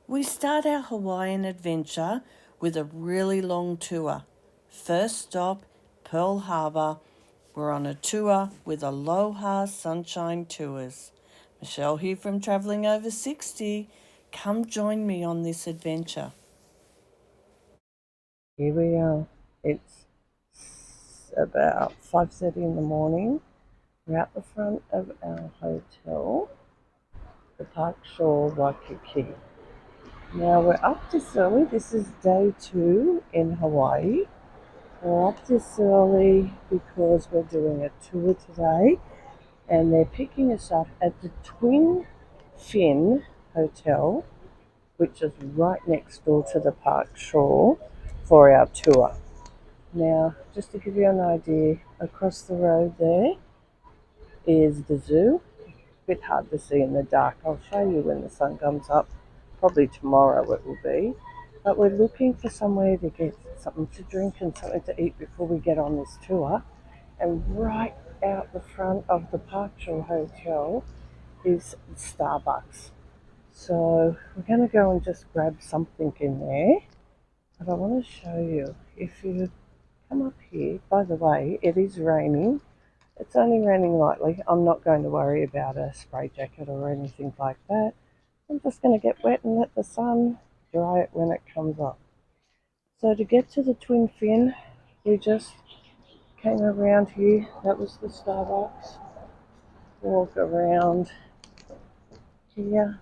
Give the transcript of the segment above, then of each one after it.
We start our Hawaiian adventure with a really long tour. First stop, Pearl Harbour. We're on a tour with Aloha Sunshine Tours. Michelle here from Travelling Over 60. Come join me on this adventure. Here we are. It's about 5:30 in the morning. We're at the front of our hotel, the Park Shore Waikiki. Now we're up this early. This is day 2 in Hawaii. We're up this early because we're doing a tour today and they're picking us up at the Twin Fin Hotel, which is right next door to the Park Shore, for our tour. Now, just to give you an idea, across the road there is the zoo. A bit hard to see in the dark. I'll show you when the sun comes up. Probably tomorrow it will be. But we're looking for somewhere to get something to drink and something to eat before we get on this tour. And right out the front of the Park Shore Hotel is Starbucks. So we're going to go and just grab something in there. But I want to show you, if you come up here, by the way, it is raining. It's only raining lightly. I'm not going to worry about a spray jacket or anything like that. I'm just going to get wet and let the sun dry it when it comes up. So to get to the Twin Fin, we just came around here. That was the Starbucks. Walk around here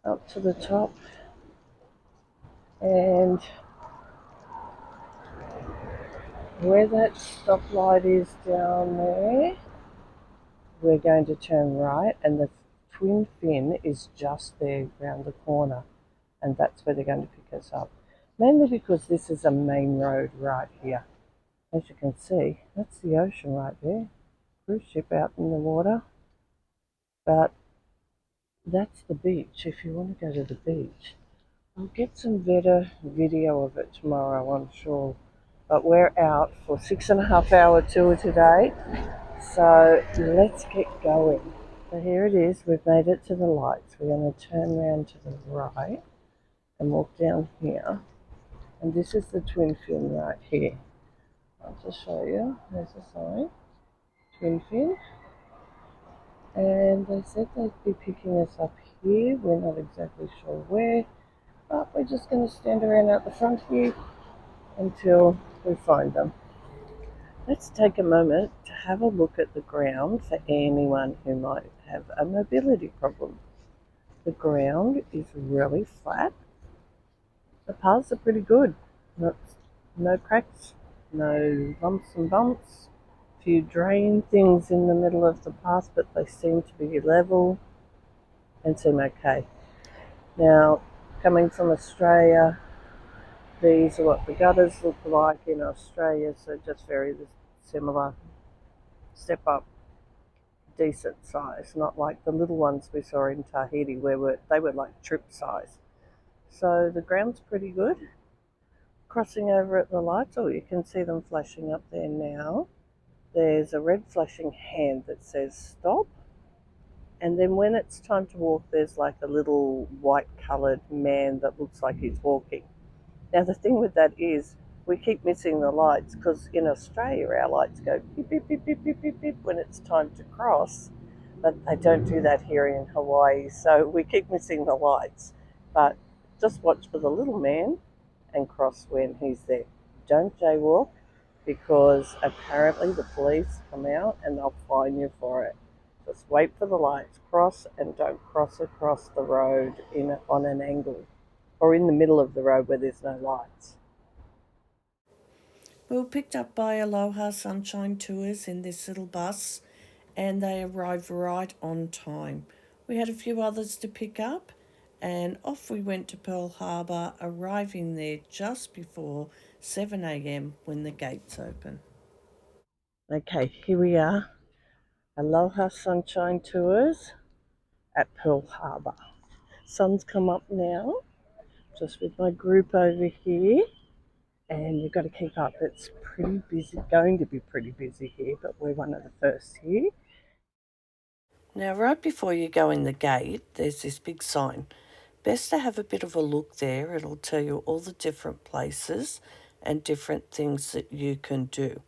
up to the top, and where that stoplight is down there, we're going to turn right, and the Twin Fin is just there round the corner, and that's where they're going to pick us up. Mainly because this is a main road right here. As you can see, that's the ocean right there. Cruise ship out in the water. But that's the beach if you want to go to the beach. I'll get some better video of it tomorrow, I'm sure. But we're out for 6.5 hour tour today. So let's get going. So here it is. We've made it to the lights. We're going to turn around to the right and walk down here. And this is the Twin Fin right here. I'll just show you. There's a sign. Twin Fin. And they said they'd be picking us up here. We're not exactly sure where. But we're just going to stand around out the front here until we find them. Let's take a moment to have a look at the ground for anyone who might have a mobility problem. The ground is really flat. The paths are pretty good. No cracks, no lumps and bumps. A few drain things in the middle of the path, but they seem to be level and seem okay. Now, coming from Australia, these are what the gutters look like in Australia, so just very similar. Step up, decent size, not like the little ones we saw in Tahiti where they were like trip size. So the ground's pretty good. Crossing over at the lights, oh, you can see them flashing up there now. There's a red flashing hand that says stop. And then when it's time to walk, there's like a little white coloured man that looks like he's walking. Now the thing with that is we keep missing the lights because in Australia our lights go beep, beep, beep, beep, beep, beep, beep when it's time to cross, but they don't do that here in Hawaii, so we keep missing the lights. But just watch for the little man and cross when he's there. Don't jaywalk because apparently the police come out and they'll fine you for it. Just wait for the lights, cross, and don't cross across the road on an angle or in the middle of the road where there's no lights. We were picked up by Aloha Sunshine Tours in this little bus, and they arrived right on time. We had a few others to pick up, and off we went to Pearl Harbour, arriving there just before 7 a.m. when the gates open. Okay, here we are. Aloha Sunshine Tours at Pearl Harbour. Sun's come up now, just with my group over here, and you've got to keep up. It's pretty busy, going to be pretty busy here, but we're one of the first here. Now, right before you go in the gate, there's this big sign, best to have a bit of a look there. It'll tell you all the different places and different things that you can do.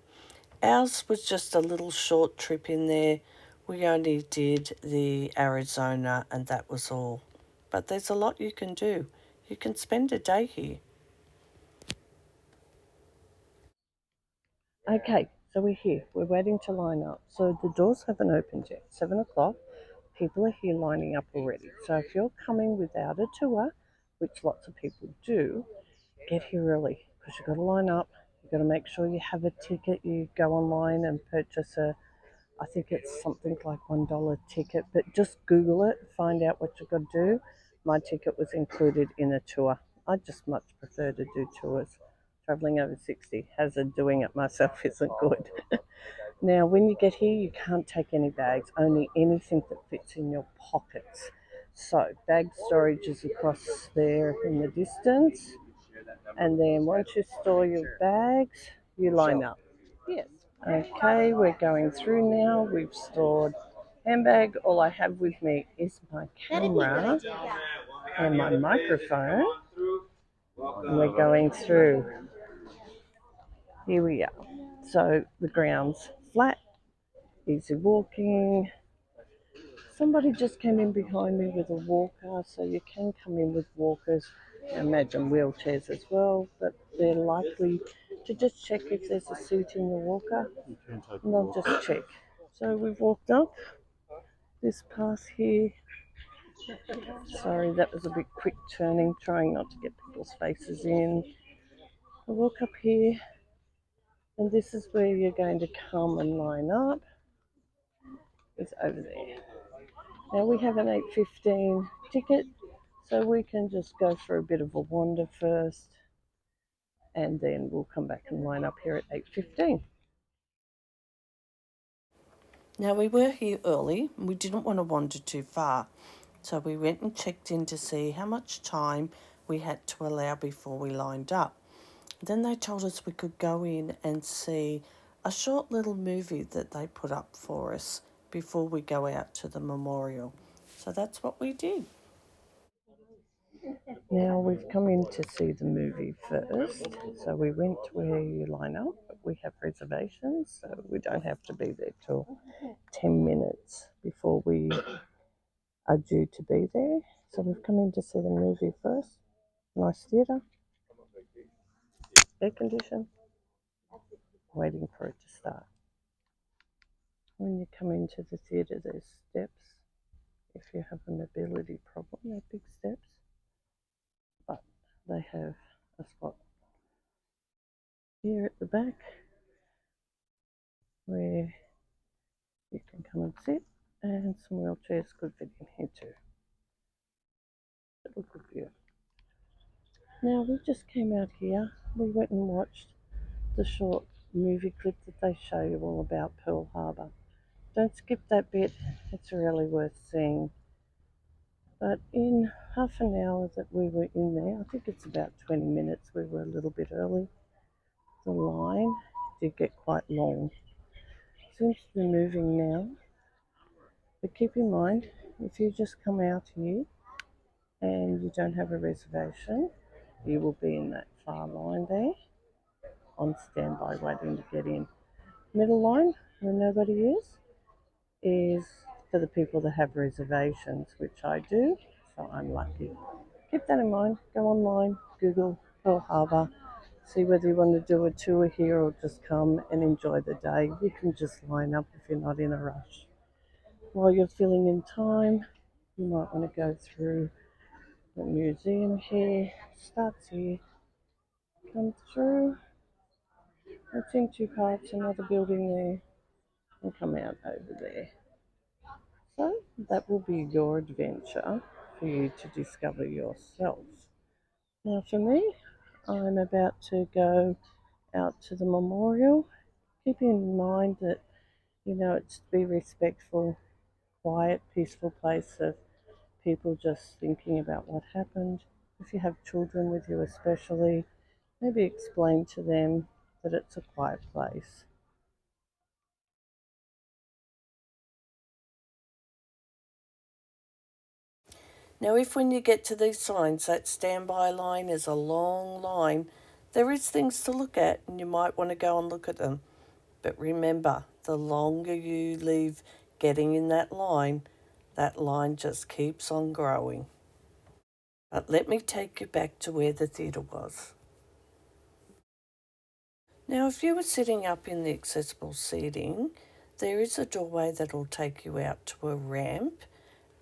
Ours was just a little short trip in there. We only did the Arizona and that was all. But there's a lot you can do. You can spend a day here. Okay, so we're here. We're waiting to line up. So the doors haven't opened yet. 7 o'clock. People are here lining up already. So if you're coming without a tour, which lots of people do, get here early because you've got to line up. You've got to make sure you have a ticket. You go online and purchase I think it's something like $1 ticket, but just Google it, find out what you've got to do. My ticket was included in a tour. I just much prefer to do tours. Traveling over 60, hazard doing it myself isn't good. Now, when you get here, you can't take any bags, only anything that fits in your pockets. So, bag storage is across there in the distance. And then once you store your bags, you line up. Yes. Okay, we're going through now. We've stored handbag. All I have with me is my camera and my microphone. And we're going through. Here we are. So the ground's flat, easy walking. Somebody just came in behind me with a walker, so you can come in with walkers. I imagine wheelchairs as well, but they're likely to just check if there's a seat in your walker, and they'll just check. So we've walked up this path here. Sorry, that was a bit quick turning, trying not to get people's faces in. I walk up here, and this is where you're going to come and line up. It's over there. Now we have an 8:15 ticket, so we can just go for a bit of a wander first, and then we'll come back and line up here at 8:15. Now, we were here early and we didn't want to wander too far, so we went and checked in to see how much time we had to allow before we lined up. Then they told us we could go in and see a short little movie that they put up for us before we go out to the memorial. So that's what we did. Now we've come in to see the movie first, so we went where you line up, but we have reservations, so we don't have to be there till 10 minutes before we are due to be there. So we've come in to see the movie first. Nice theatre, air conditioned, waiting for it to start. When you come into the theatre, there's steps. If you have a mobility problem, they're big steps, but they have a spot here at the back where you can come and sit, and some wheelchairs could fit in here too. It'll good view. Now we just came out here. We went and watched the short movie clip that they show you all about Pearl Harbour. Don't skip that bit. It's really worth seeing. But in half an hour that we were in there, I think it's about 20 minutes, we were a little bit early. The line did get quite long. Seems to be moving now. But keep in mind, if you just come out here and you don't have a reservation, you will be in that far line there on standby waiting to get in. Middle line, where nobody is for the people that have reservations, which I do, so I'm lucky. Keep that in mind. Go online, Google Pearl Harbour, see whether you want to do a tour here or just come and enjoy the day. You can just line up if you're not in a rush. While you're filling in time, you might want to go through the museum here. Starts here, come through. It's in two parts, another building there, and come out over there. So that will be your adventure for you to discover yourself. Now for me, I'm about to go out to the memorial. Keep in mind that, it's to be respectful, quiet, peaceful place of people just thinking about what happened. If you have children with you especially, maybe explain to them that it's a quiet place. Now, if when you get to these signs, that standby line is a long line, there is things to look at and you might want to go and look at them. But remember, the longer you leave getting in that line just keeps on growing. But let me take you back to where the theatre was. Now, if you were sitting up in the accessible seating, there is a doorway that will take you out to a ramp,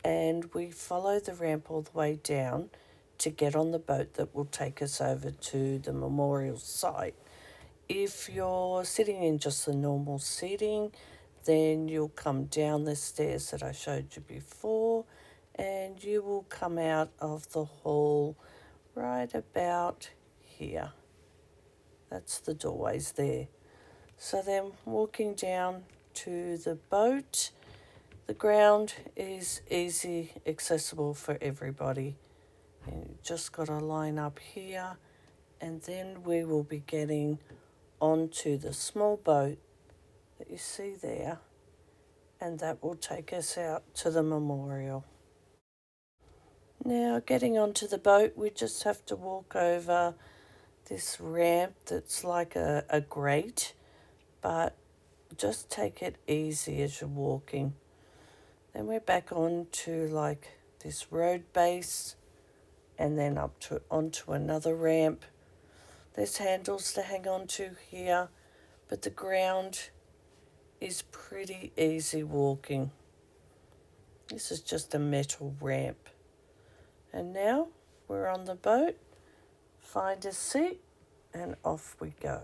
and we follow the ramp all the way down to get on the boat that will take us over to the memorial site. If you're sitting in just the normal seating, then you'll come down the stairs that I showed you before, and you will come out of the hall right about here. That's the doorways there. So then walking down to the boat, the ground is easy, accessible for everybody. You just got to line up here, and then we will be getting onto the small boat that you see there, and that will take us out to the memorial. Now, getting onto the boat, we just have to walk over this ramp that's like a grate, but just take it easy as you're walking. Then we're back onto like this road base, and then up to onto another ramp. There's handles to hang on to here, but the ground is pretty easy walking. This is just a metal ramp. And now we're on the boat, find a seat, and off we go.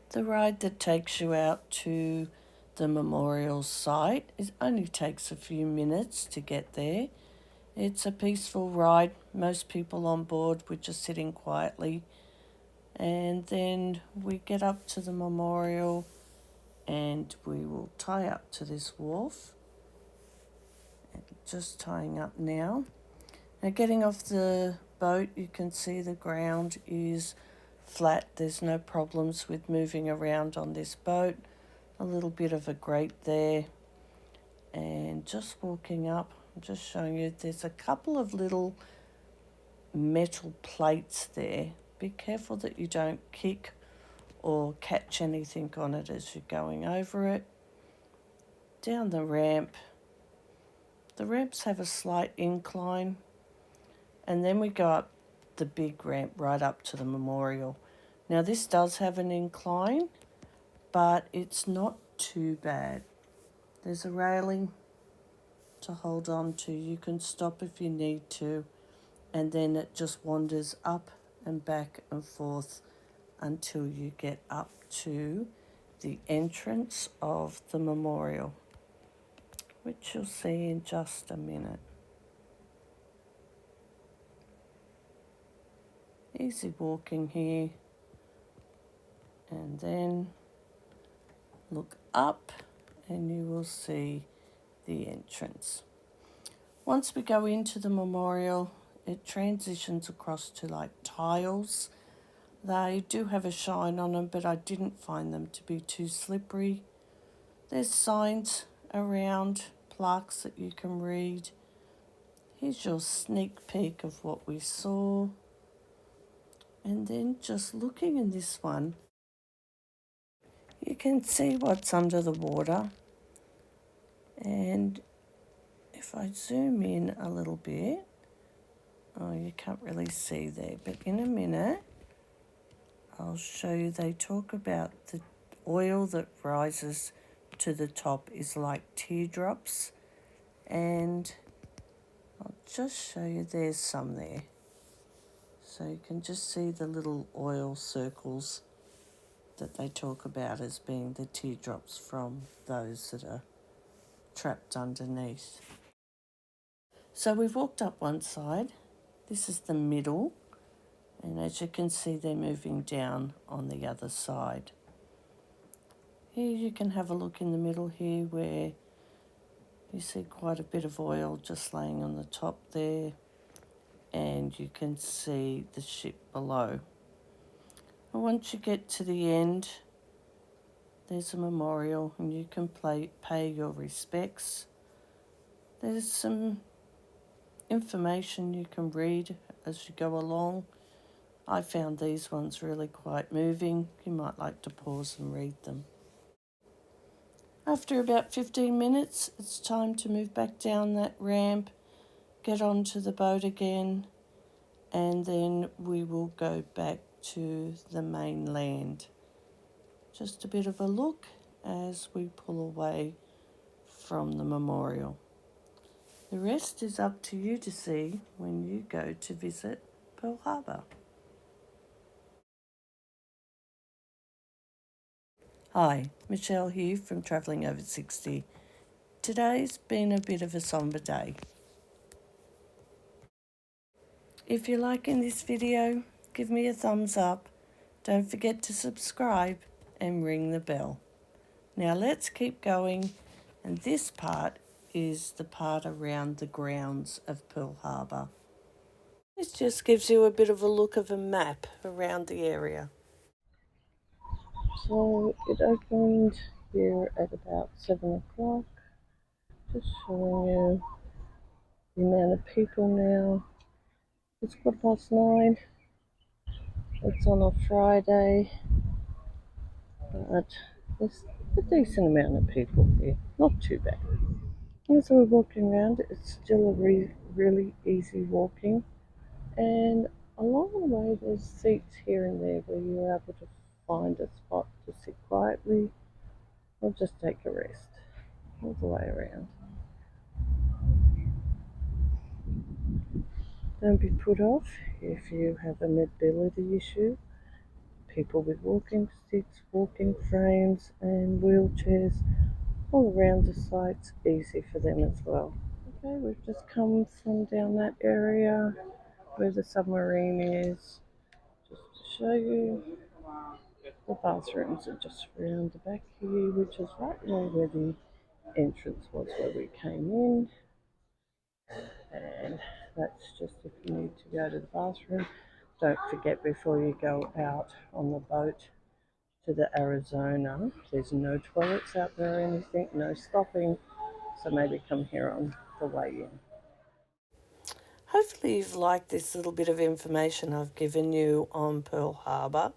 The ride that takes you out to the memorial site, it only takes a few minutes to get there. It's a peaceful ride. Most people on board were just sitting quietly. And then we get up to the memorial and we will tie up to this wharf. And just tying up now. Now getting off the boat, you can see the ground is flat. There's no problems with moving around on this boat. A little bit of a grate there. And just walking up, I'm just showing you, there's a couple of little metal plates there. Be careful that you don't kick or catch anything on it as you're going over it. Down the ramp. The ramps have a slight incline, and then we go up the big ramp right up to the memorial. Now this does have an incline, but it's not too bad. There's a railing to hold on to. You can stop if you need to, and then it just wanders up and back and forth until you get up to the entrance of the memorial, which you'll see in just a minute. Easy walking here, and then look up and you will see the entrance. Once we go into the memorial, it transitions across to like tiles. They do have a shine on them, but I didn't find them to be too slippery. There's signs around, plaques that you can read. Here's your sneak peek of what we saw. And then just looking in this one, you can see what's under the water. And if I zoom in a little bit, oh, you can't really see there, but in a minute, I'll show you. They talk about the oil that rises to the top is like teardrops, and I'll just show you, there's some there. So you can just see the little oil circles that they talk about as being the teardrops from those that are trapped underneath. So we've walked up one side. This is the middle, and as you can see, they're moving down on the other side. Here you can have a look in the middle here where you see quite a bit of oil just laying on the top there, and you can see the ship below. And once you get to the end, there's a memorial and you can pay your respects. There's some information you can read as you go along. I found these ones really quite moving. You might like to pause and read them. After about 15 minutes, it's time to move back down that ramp, get onto the boat again, and then we will go back to the mainland. Just a bit of a look as we pull away from the memorial. The rest is up to you to see when you go to visit Pearl Harbour. Hi, Michelle here from Travelling Over 60. Today's been a bit of a somber day. If you're liking this video, give me a thumbs up. Don't forget to subscribe and ring the bell. Now let's keep going, and this part is the part around the grounds of Pearl Harbour. This just gives you a bit of a look of a map around the area. So it opened here at about 7 o'clock. Just showing you the amount of people now. It's 9:15. It's on a Friday, but there's a decent amount of people here. Not too bad. As we're walking around, it's still a really easy walking. And along the way, there's seats here and there where you're able to find a spot to sit quietly or just take a rest all the way around. Don't be put off if you have a mobility issue. People with walking sticks, walking frames, and wheelchairs all around the site's easy for them as well. Okay, we've just come from down that area where the submarine is. Just to show you, the bathrooms are just around the back here, which is right near where the entrance was where we came in. And that's just if you need to go to the bathroom. Don't forget before you go out on the boat to the Arizona, there's no toilets out there or anything, no stopping, so maybe come here on the way in. Hopefully you've liked this little bit of information I've given you on Pearl Harbour.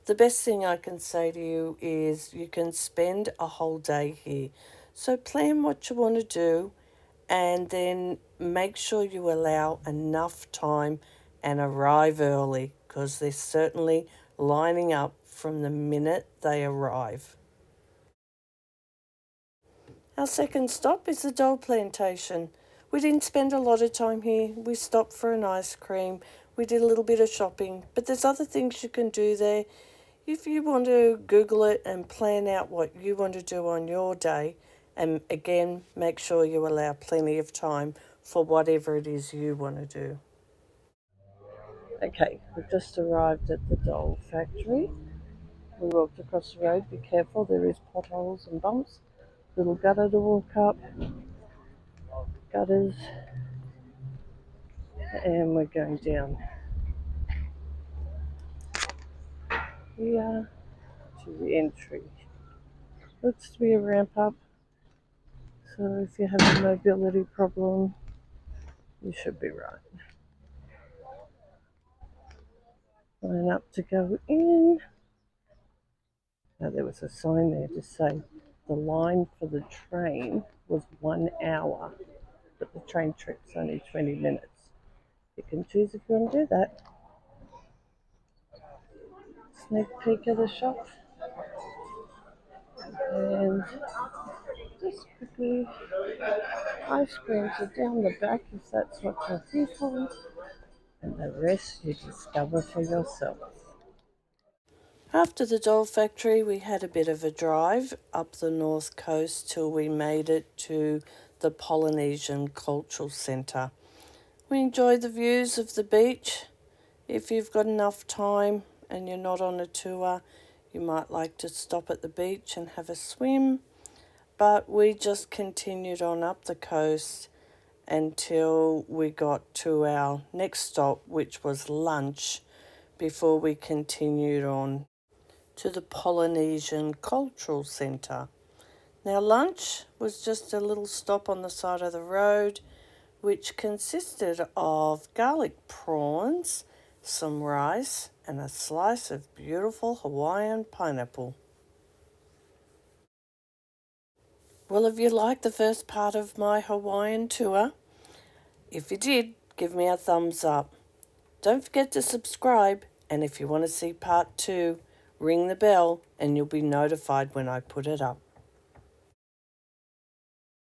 The best thing I can say to you is you can spend a whole day here. So plan what you want to do and then make sure you allow enough time and arrive early, because they're certainly lining up from the minute they arrive. Our second stop is the Dole Plantation. We didn't spend a lot of time here. We stopped for an ice cream. We did a little bit of shopping, but there's other things you can do there. If you want to Google it and plan out what you want to do on your day, and again, make sure you allow plenty of time for whatever it is you want to do. Okay, we've just arrived at the Dole factory. We walked across the road. Be careful, there is potholes and bumps. Little gutter to walk up, gutters, and we're going down here to the entry. Looks to be a ramp up, so if you have a mobility problem, you should be right. Line up to go in. Now there was a sign there to say the line for the train was 1 hour, but the train trip's only 20 minutes. You can choose if you want to do that. Sneak peek of the shop. And just quickly, ice creams are down the back if that's what you're here for, and the rest you discover for yourself. After the Dole factory, we had a bit of a drive up the north coast till we made it to the Polynesian Cultural Centre. We enjoyed the views of the beach. If you've got enough time and you're not on a tour, you might like to stop at the beach and have a swim. But we just continued on up the coast until we got to our next stop, which was lunch, before we continued on to the Polynesian Cultural Centre. Now lunch was just a little stop on the side of the road, which consisted of garlic prawns, some rice, and a slice of beautiful Hawaiian pineapple. Well, if you liked the first part of my Hawaiian tour, if you did, give me a thumbs up. Don't forget to subscribe, and if you want to see part 2, ring the bell and you'll be notified when I put it up.